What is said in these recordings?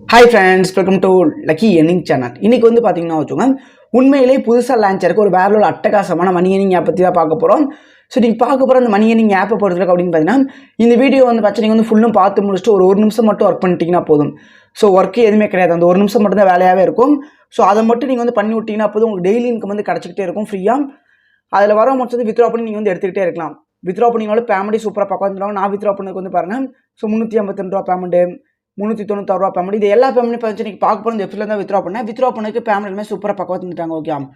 Hi friends, welcome to lucky earning channel. இன்றைக்கி வந்து பார்த்தீங்கன்னா வச்சுக்கோங்க, உண்மையிலேயே புதுசாக லான்ச் ஆயிருக்க ஒரு வேற ஒரு அட்டகாசமான மணி ஏர்னிங் ஆப் பற்றி தான் பார்க்க போகிறோம். ஸோ நீங்கள் பார்க்க போகிற அந்த மணி ஏர்னிங் ஆப்பை பொறுத்தவரைக்கும் அப்படின்னு பார்த்தீங்கன்னா, இந்த வீடியோ வந்து பார்த்தீங்கன்னா நீங்கள் வந்து ஃபுல்லும் பார்த்து முடிச்சுட்டு ஒரு நிமிஷம் மட்டும் ஒர்க் பண்ணிட்டீங்கன்னா போதும். ஸோ ஒர்க்கு எதுவுமே கிடையாது, அந்த ஒரு நிமிஷம் மட்டும் தான் வேலையாகவே இருக்கும். ஸோ அதை மட்டும் நீங்கள் வந்து பண்ணி விட்டீங்கன்னா போதும், உங்களுக்கு டெய்லி இன்கம் வந்து கிடச்சிக்கிட்டே இருக்கும் ஃப்ரீயாக. அதில் வர முடிச்சது வித்ரா பண்ணி நீங்கள் வந்து எடுத்துக்கிட்டே இருக்கலாம். வித்ரா பண்ணிங்கனாலும் பேமெண்ட்டே சூப்பராக பார்க்க வந்துடுவாங்க. நான் வித்ரா பண்ணதுக்கு வந்து பாருங்கள், ஸோ 352 ரூபா பேமெண்ட்டு, 396 ரூபா பேமெண்ட், இது எல்லா பேமெண்ட் பார்த்து நீங்கள் பார்க்க போகிற இந்த வெப்சைட்டில் தான் வித்ரா பண்ணேன். வித்ரா பண்ணதுக்கு பேமெண்ட்டுமே சூப்பராக பக்கம் வந்துட்டாங்க.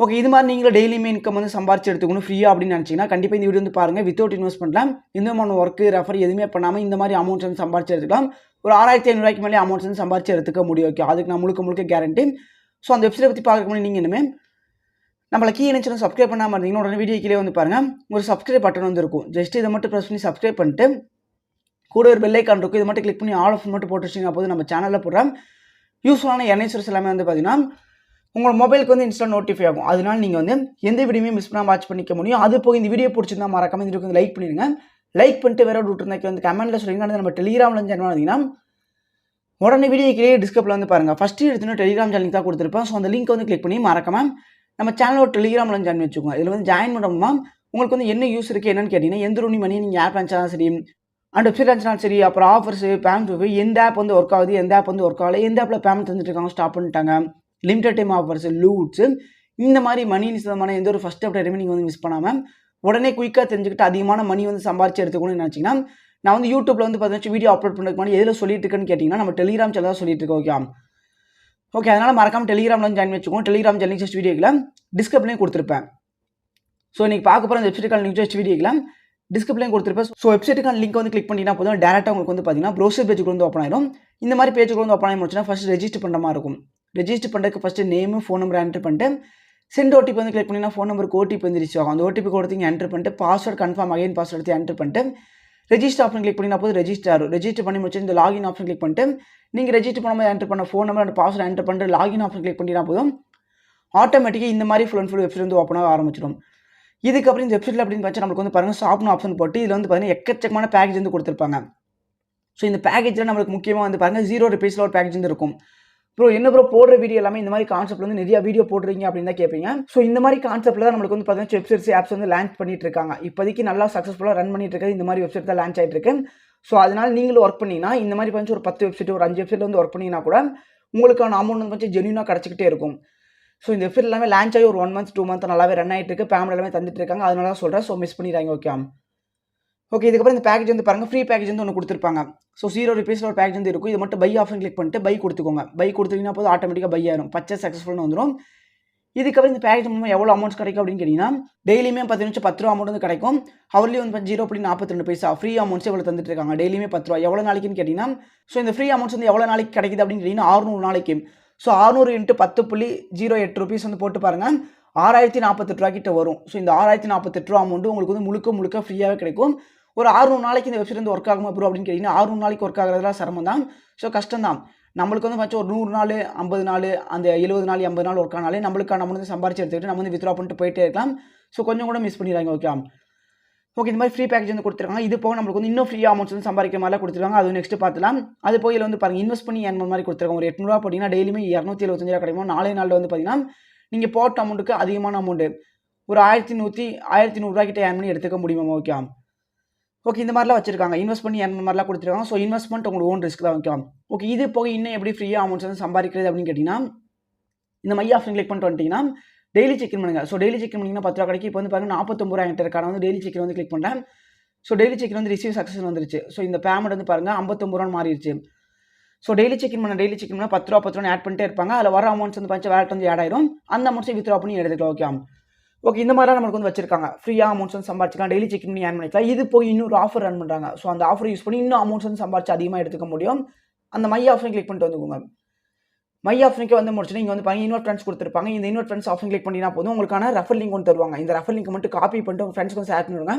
ஓகே, இது மாதிரி நீங்களும் டெய்லியுமே இன்கம் வந்து சம்பாரிச்சு எடுத்துக்கணும் ஃப்ரீயாக அப்படின்னு நினச்சிங்கன்னா கண்டிப்பாக இந்த வீடியோ வந்து பாருங்கள். வித்தவுட் இன்வெஸ்ட்மெண்ட்லாம் எந்த மாதிரி ஒர்க்கு ரெஃபர் எதுவுமே பண்ணாமல் இந்த மாதிரி அமௌண்ட்ஸ் வந்து சம்பாரிச்சு எடுத்துக்கலாம். ஒரு 6500 மேலே அமௌண்ட்ஸ் வந்து சம்பாரிச்சு எடுத்துக்க முடியும். ஓகே, அதுக்கு நான் முழுக்க கேரண்டி. ஸோ அந்த வெப்சைட்டை பற்றி பார்க்க முடியும். நீங்கள் இனிமேல் நம்மளை கீ நினச்சி சப்ஸ்கிரைப் பண்ணாமல் இருந்தீங்கன்னா உடனே வீடியோ கீழே வந்து பாருங்கள், ஒரு சப்ஸ்கிரைப் பட்டன் வந்து இருக்கும். ஜஸ்ட் இதை மட்டும் ப்ரெஸ் பண்ணி சப்ஸ்கிரைப் பண்ணிட்டு கூட ஒரு பெல் ஐக்கான் இருக்கும், இது மட்டும் கிளிக் பண்ணி ஆல் ஆஃப் மட்டும் போட்டு வச்சிங்கன்னா போது நம்ம சேனலில் போடுற யூஸ்ஃபுல்லான என்ஐசர்ஸ் எல்லாமே வந்து பார்த்தீங்கன்னா உங்களோட மொபைலுக்கு வந்து இன்ஸ்டா நோட்டிஃபை ஆகும். அதனால நீங்கள் வந்து எந்த வீடியோமே மிஸ் பண்ணாமல் வாட்ச் பண்ணிக்க முடியும். அது போய் இந்த வீடியோ பிடிச்சிருந்தா மறக்காம இந்த வீடியோக்கு லைக் பண்ணிடுங்க. லைக் பண்ணிட்டு வேற டவுட் இருந்தால் வந்து கமெண்ட்டில் சொல்லிங்கன்னா நம்ம டெலிகிராமில் ஜாயின் பண்ணிங்கன்னா உடனே வீடியோ கீழே டிஸ்கிரிப்ஷனில் வந்து பாருங்கள். ஃபஸ்ட்டு எடுத்துன்னு டெலிகிராம் சேனல் தான் கொடுத்துருப்பேன். ஸோ அந்த லிங்க் வந்து கிளிக் பண்ணி மறக்காம நம்ம சேனலோட டெலிகிராமில் ஜாயின் பண்ணி வச்சுக்கோங்க. இதில் வந்து ஜாயின் பண்ணோம்னா உங்களுக்கு வந்து என்ன யூஸ் இருக்குது என்னன்னு கேட்டிங்கன்னா, எந்த ஒரு மணி நீங்கள் ஆப் லான்ச்சாலும் சரி, அண்ட் வெப்சைட் லான்ச்னாலும் சரி, அப்புறம் ஆஃபர்ஸு பேமெண்ட், எந்த ஆப் வந்து ஒர்க் ஆகுது, எந்த ஆப் வந்து ஒர்க் ஆகலை, எந்த ஆப்பில் பேமெண்ட் தந்துட்டு இருக்காங்க ஸ்டாப் பண்ணிட்டாங்க, லிமிடெட் டைம் ஆஃபர்ஸ், லூட்ஸு, இந்த மாதிரி மணி நிச்சயமான எந்த ஒரு ஃபஸ்ட் அப்டேட்டுமே நீங்கள் வந்து மிஸ் பண்ணாமல் உடனே குயிக்காக தெரிஞ்சுக்கிட்டு அதிகமான மணி வந்து சம்பாரிச்சு எடுத்துக்கணும்னு நினச்சிங்கன்னா, நான் வந்து யூடியூப்பில் வந்து பார்த்தீங்கன்னா வீடியோ அப்லோட் பண்ணுறதுக்கு முன்னாடி எதில் சொல்லிட்டு இருக்கேன்னு கேட்டிங்கன்னா நம்ம டெலிகிராம் சேனல் தான் சொல்லிட்டு இருக்கோம். ஓகே, அதனால் மறக்காமல் டெலிகிராமில் வந்து ஜாயின் வச்சுக்கோங்க. டெலிகிராம் சேனல் ஜஸ்ட் வீடியோக்கில் டிஸ்கிரிப்ஷன்லேயும் கொடுத்துருப்பேன். ஸோ இன்றைக்கி பார்க்க போகிற அந்த வெப்சைட்டுக்கான லிங்க் ஜஸ்ட் வீடியோக்கில் டிஸ்கிரிப்ஷன்லேயும் கொடுத்துருப்பேன். ஸோ வெப்சைட்டுக்கான லிங்க் வந்து கிளிக் பண்ணிங்கன்னா போதும், டேரெக்டாக உங்களுக்கு வந்து பார்த்தீங்கன்னா ப்ரௌசர் பேஜுக்கு வந்து ஓப்பன் ஆயிடும். இந்த மாதிரி பேஜுக்கு வந்து ஓப்பன் ஆகி முடிச்சுன்னா ஃபஸ்ட்டு ரெஜிஸ்டர் பண்ணுற மாதிரி இருக்கும். ரெஜிஸ்டர் பண்ணுறதுக்கு first name phone number enter பண்ணிட்டு சென்ட் ஓடிபி வந்து கிளிக் பண்ணிங்கன்னா ஃபோன் நம்பருக்கு ஓடிபி வந்து ரீச் ஆகும். அந்த ஓடிபி கொடுத்தீங்க என்ட்ரு பண்ணிட்டு பாஸ்வேர்ட் கன்ஃபார்ம் அகைன் பாஸ்வேர்ட் எடுத்து என்ட்ரு பண்ணிட்டு ரெஜிஸ்டர் ஆப்ஷன் கிளிக் பண்ணினா போது ரெஜிஸ்டர் ஆகும். ரெஜிஸ்டர் பண்ணி முடிச்சு இந்த லாகின் ஆப்ஷன் கிளிக் பண்ணிட்டு நீங்கள் ரெஜிஸ்டர் பண்ணும்போது என்ட்ரு பண்ண phone number and password enter பண்ணிட்டு லாகின் ஆப்ஷன் கிளிக் பண்ணினா போதும், ஆட்டோமேட்டிக்காக இந்த மாதிரி ஃபுல் அண்ட் ஃபுல் வெப்சைட் வந்து ஓப்பன் ஆக ஆரம்பிச்சிடும். இதுக்கப்புறம் இந்த வெப்சைட்டில் அப்படின்னு பார்த்தா நம்மளுக்கு வந்து பாருங்கள் ஷாப்னு ஆப்ஷன் போட்டு இதில் வந்து பார்த்தீங்கன்னா எக்கச்சக்கமான பேக்கேஜ் வந்து கொடுத்துருப்பாங்க. ஸோ இந்த பேக்கேஜில் நம்மளுக்கு முக்கியமாக வந்து பாருங்கள் 0 rupees ஒரு பேக்கேஜ் வந்து இருக்கும். ப்ரோ என்ன ப்ரோ போடுற வீடியோ எல்லாமே இந்த மாதிரி கான்செப்ட் வந்து நிறைய வீடியோ போடுறீங்க அப்படின்னு தான் கேட்பீங்க. ஸோ இந்த மாதிரி கான்செப்ட்டில் தான் நம்மளுக்கு வந்து பார்த்தீங்கன்னா வெப்சைட்ஸ் ஆப்ஸ் வந்து லான்ச் பண்ணிட்டு இருக்காங்க. இப்போதைக்கு நல்லா சக்ஸஸ்ஃபுல்லாக ரன் பண்ணிட்டு இருக்கிறது இந்த மாதிரி வெப்சைட் தான் லான்ச் ஆகிட்டு இருக்கு. ஸோ அதனால் நீங்களும் ஒர்க் பண்ணிங்கன்னா இந்த மாதிரி வந்து ஒரு 10 வெப்சைட் ஒரு 5 வெப்சைட் வந்து ஒர்க் பண்ணிங்கன்னா கூட உங்களுக்கான அமௌண்ட் வந்து கொஞ்சம் ஜென்யூனாக கிடச்சிக்கிட்டே இருக்கும். ஸோ இந்த வெப்சைட் எல்லாமே லான்ச் ஆகி ஒரு 1 month 2 month நல்லாவே ரன் ஆகிட்டு இருக்கு. பேமெண்ட் எல்லாமே தந்துட்டு இருக்காங்க. அதனால தான் சொல்கிறேன். ஸோ மிஸ் பண்ணிடுறாங்க. ஓகே, இதுக்கப்புறம் இந்த பேக்கேஜ் வந்து பாருங்கள், ஃப்ரீ பேக்கேஜ் வந்து ஒன்று கொடுத்துருப்பாங்க. ஸோ 0 rupees ஒரு பேக்கேஜ் வந்து இருக்கும். இது மட்டும் பை ஆப்ஷன் கிளிக் பண்ணிட்டு பை கொடுத்துக்கோங்க. பை கொடுத்தீங்கன்னா போது ஆட்டோமேட்டிக்காக பை ஆயிரும், பர்ச்சேஸ் சக்ஸஸ்ஃபுல்னு வந்துடும். இதுக்கப்புறம் இந்த பேக்கேஜ் மூலமாக எவ்வளோ அமௌண்ட்ஸ் கிடைக்கும் அப்படின்னு கேட்டிங்கன்னா, டெய்லியுமே 10 நிமிஷம் 10 ரூபா அமௌண்ட் வந்து கிடைக்கும். ஹவர்லி வந்து 0.42 பைசா ஃப்ரீ அமௌண்ட்ஸ் எவ்வளோ தந்துட்டு இருக்காங்க. டெய்லியுமே 10 ரூபா. எவ்வளோ நாளைக்குன்னு கேட்டிங்கன்னா, ஸோ இந்த ஃப்ரீ அமௌண்ட்ஸ் வந்து எவ்வளோ நாளைக்கு கிடைக்குது அப்படின்னு கேட்டிங்கன்னா 600 நாளைக்கு. ஸோ 600 × 10.08 rupees வந்து போட்டு பாருங்கள், 6048 ரூபா கிட்ட வரும். ஸோ இந்த 6048 ரூபா அமௌண்ட் உங்களுக்கு வந்து முழுக்க ஃப்ரீயாகவே கிடைக்கும். ஒரு 600 நாளைக்கு இந்த வெப்சைட் வந்து ஒர்க் ஆகுமா ப்ரோ அப்படின்னு கேட்டிங்கன்னா 600 நாளைக்கு ஒர்க் ஆகிறதுலாம் சிரமம் தான். ஸோ கஷ்டம் தான். நம்மளுக்கு வந்து வச்சு ஒரு 100 நாள் 50 நாள் அந்த 70 நாள் 80 நாள் ஒர்க் ஆனாலே நம்மளுக்கான நம்ம வந்து சம்பாரிச்சு எடுத்துக்கிட்டு நம்ம வந்து வித்ரா பண்ணிட்டு போயிட்டே இருக்கலாம். ஸோ கொஞ்சம் கூட மிஸ் பண்ணிடுறாங்க. ஓகே, இந்த மாதிரி ஃப்ரீ பேக்கேஜ் வந்து கொடுத்துருக்காங்க. இது போக நம்மளுக்கு வந்து இன்னும் ஃப்ரீ அமௌண்ட்ஸ் வந்து சம்பாதிக்கிற மாதிரிலாம் கொடுத்துருக்காங்க. அது நெக்ஸ்ட் பார்த்துலாம். அது போய் இதில் வந்து பாருங்கள், இன்வெஸ்ட் பண்ணி ஏர்ன் மாதிரி கொடுத்துருக்காங்க. ஒரு 800 ரூபா போட்டிங்கன்னா டெய்லியுமே 275 ரூபா கிடைக்கும். 4 நாளில் வந்து பார்த்தீங்கன்னா நீங்கள் போட்ட அமௌண்ட்டுக்கு அதிகமான அமௌண்ட்டு ஒரு 1100 ரூபா கிட்ட ஏர்ன் பண்ணி எடுத்துக்க முடியுமா? ஓகே, இந்த மாதிரிலாம் வச்சிருக்காங்க. இன்வெஸ்ட் பண்ணி ஏர்ன் மாதிரிலாம் கொடுத்துருக்காங்க. ஸோ இன்வெஸ்ட்மெண்ட் உங்களுக்கு ஓன் ரிஸ்க் தான். ஓகே, இது போக இன்னும் எப்படி ஃப்ரீயாக அமௌண்ட்ஸ் வந்து சம்பாதிக்கிறது அப்படின்னு கேட்டிங்கன்னா, இந்த மை ஆப்ஷன் கிளிக் பண்ணிட்டு வந்துட்டிங்கன்னா டெய்லி செக் பண்ணுங்க. ஸோ டெய்லி செக் பண்ணிங்கன்னா 10 ரூபா கிடைக்கும். இப்போ வந்து பாருங்கள் 49 ரூபா என்கிட்ட இருக்கான வந்து டெய்லி செக் வந்து கிளிக் பண்ணுறேன். ஸோ டெய்லி செக் வந்து ரிசீவ் சக்ஸஸ் வந்துருச்சு. ஸோ இந்த பேமெண்ட் வந்து பாருங்கள் 59 ரூபா மாறிடுச்சு. ஸோ டெய்லி செக் பண்ண 10 ரூபா ஆட் பண்ணிட்டே இருப்பாங்க. அதில் வர அமௌண்ட்ஸ் வந்து பார்த்தா வேலட் வந்து ஆட் ஆயிரும். அந்த அமௌண்ட்ஸை வித்ரா பண்ணி எடுத்துக்கலாம். ஓகே, இந்த மாதிரி நம்மளுக்கு வந்து வச்சிருக்காங்க. ஃப்ரீயாக அமௌண்ட்ஸ் வந்து சம்பாதிச்சிக்கலாம். டெய்லி செக் பண்ணி ஏர்ன் பண்ணிக்கலாம். இது போய் இன்னொரு ஆஃபர் ரன் பண்ணுறாங்க. ஸோ அந்த ஆஃபர் யூஸ் பண்ணி இன்னும் அமௌண்ட்ஸ் வந்து சம்பாதிச்சு அதிகமாக எடுத்துக்க முடியும். அந்த மை ஆப்ஷன் கிளிக் பண்ணிட்டு வந்துக்கோங்க. மை ஆப்ஷனுக்கு வந்து முடிச்சுட்டு இங்கே வந்து பாருங்கள், இன்வெர்ட் ஃப்ரெண்ட்ஸ் கொடுத்துருப்பாங்க. இந்த இன்வெர்ட் ஃப்ரெண்ட்ஸ் ஆப்ஷன் கிளிக் பண்ணினா போதும், உங்களுக்கான ரெஃபர் லிங்க் ஒன்று தருவாங்க. இந்த ரெஃபர் லிங்க் மட்டும் காப்பி பண்ணிட்டு உங்கள் ஃப்ரெண்ட்ஸ்க்கு வந்து ஷேர் பண்ணிவிடுங்க.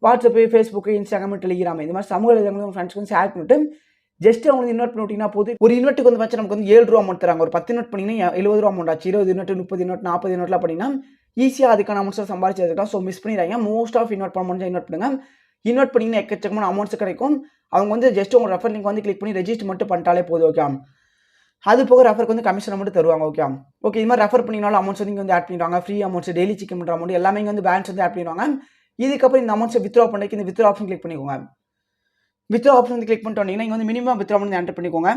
வாட்ஸ்அப்பு, ஃபேஸ்புக்கு, இன்ஸ்டாகிராம், டெலிகிராம் இந்த மாதிரி சமூக வலைதளங்கள் உங்கள் ஃப்ரெண்ட்ஸ்க்கு வந்து ஷேர் பண்ணிவிட்டு ஜஸ்ட் அவங்களுக்கு இன்வெர்ட் பண்ணிவிட்டீங்கன்னா போது, ஒரு இன்வெர்ட்டுக்கு வந்து பார்த்தா நமக்கு வந்து 7 ரூபா அமௌண்ட் தராங்க. ஒரு 10 இன்வெர்ட் பண்ணிங்கன்னா 70 ரூபா அமௌண்ட் ஆச்சு. 20 இன்வெர்ட், 30 இன்வெர்ட், 40 இன்வெர்ட்லாம் பண்ணிங்கன்னா ஈஸியாக அதுக்கான அமௌண்ட்ஸ் சம்பாதிச்சு எடுத்துக்கலாம். ஸோ மிஸ் பண்ணிடுறாங்க. மோஸ்ட் ஆஃப் இன்வெர்ட் பண்ண முடிஞ்சா இன்வெர்ட் பண்ணுங்க. இன்வெர்ட் பண்ணிங்கன்னா எக்கச்சக்கமான அமௌண்ட்ஸ் கிடைக்கும். அவங்க வந்து ஜஸ்ட் உங்கள் ரெஃபர் லிங்க் வந்து கிளிக் பண்ணி ரெஜிஸ்டர் மட்டும் பண்ணிட்டாலே போதும். அது போக ரெஃபருக்கு வந்து கமிஷன் மட்டும் தருவாங்க. ஓகே இது மாதிரி ரெஃபர் பண்ணிங்கனாலும் அமௌண்ட்ஸ் வந்து இங்கே வந்து ஆட் பண்ணிடுவாங்க. ஃப்ரீ அமௌண்ட்ஸ், டெய்லி செக் பண்ணுற அமௌண்ட் எல்லாமே இங்கே வந்து பேலன்ஸ் வந்து ஆட் பண்ணிடுவாங்க. இதுக்கப்புறம் இந்த அமௌண்ட்ஸை வித்ட்ரா பண்ணிக்கு இந்த வித்ட்ரா ஆப்ஷன் கிளிக் பண்ணிக்கோங்க. வித்ட்ரா ஆப்ஷன் வந்து கிளிக் பண்ணிட்டு வந்தீங்கன்னா இங்கே வந்து மினிமம் வித்ட்ரா வந்து என்டர் பண்ணிக்கோங்க.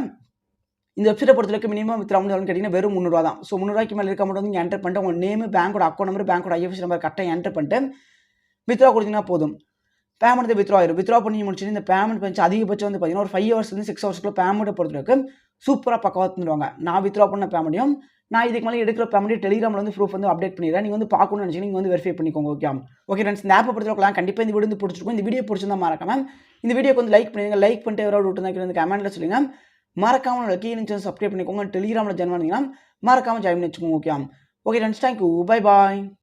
இந்த வெப்சைட்டை பொறுத்தவரைக்கும் மினிமம் வித்ட்ரா அமௌண்ட் எவ்வளோன்னு கேட்டிங்கன்னா வெறும் 300 தான். ஸோ 300 மேலே இருக்க அமௌண்ட் வந்து நீங்கள் என்டர் பண்ணிட்டு உங்கள் நேம், பேங்கோட அக்கௌண்ட் நம்பர், பேங்கோட ஐஎஃப்எஸ்சி நம்பர் கரெக்டாக என்டர் பண்ணிட்டு வித்ட்ரா கொடுத்தீங்கன்னா போதும். பேமெண்ட் வித்ட்ரா ஆயிரும். வித்ட்ரா பண்ணி முடிச்சுட்டு இந்த பேமெண்ட் பண்ணி அதிகபட்சம் வந்து பார்த்தீங்கன்னா ஒரு 5 ஹவர்ஸ்லேருந்து 6 ஹவர்ஸ்க்குள்ள பேமெண்ட்டை பொறுத்தவரைக்கும் சூப்பராக பக்கவாக தந்துடுவாங்க. நான் வித்ட்ரா பண்ண பேமெண்ட்டையும் நான் இதுக்கு மேலே எடுக்கிற பேமெண்ட் டெலிகிராமில் வந்து ப்ரூஃப் வந்து அப்டேட் பண்ணிடுறேன். நீங்கள் வந்து பார்க்கணும்னு நினச்சிங்கன்னா நீங்கள் வந்து வெரிஃபை பண்ணிக்கோங்க. ஓகே ஃப்ரெண்ட்ஸ், இந்த ஆப்பை பொறுத்தவரைக்கும் கண்டிப்பாக இந்த வீடியோ வந்து பிடிச்சிருக்கும். இந்த வீடியோ பிடிச்சிருந்தா மறக்காம இந்த வீடியோக்கு வந்து லைக் பண்ணுங்க. லைக் பண்ணிட்டு எவ்வளோ விட்டு வந்து கமெண்ட்டில் சொல்லுங்க. மறக்காம கீழே சப்ஸ்கிரைப் பண்ணிக்கோங்க. டெலிகிராமில் ஜாயின் பண்ணிங்கன்னா மறக்காம ஜாயின் பண்ணி வச்சுக்கோங்க. Okay friends, thank you, bye bye.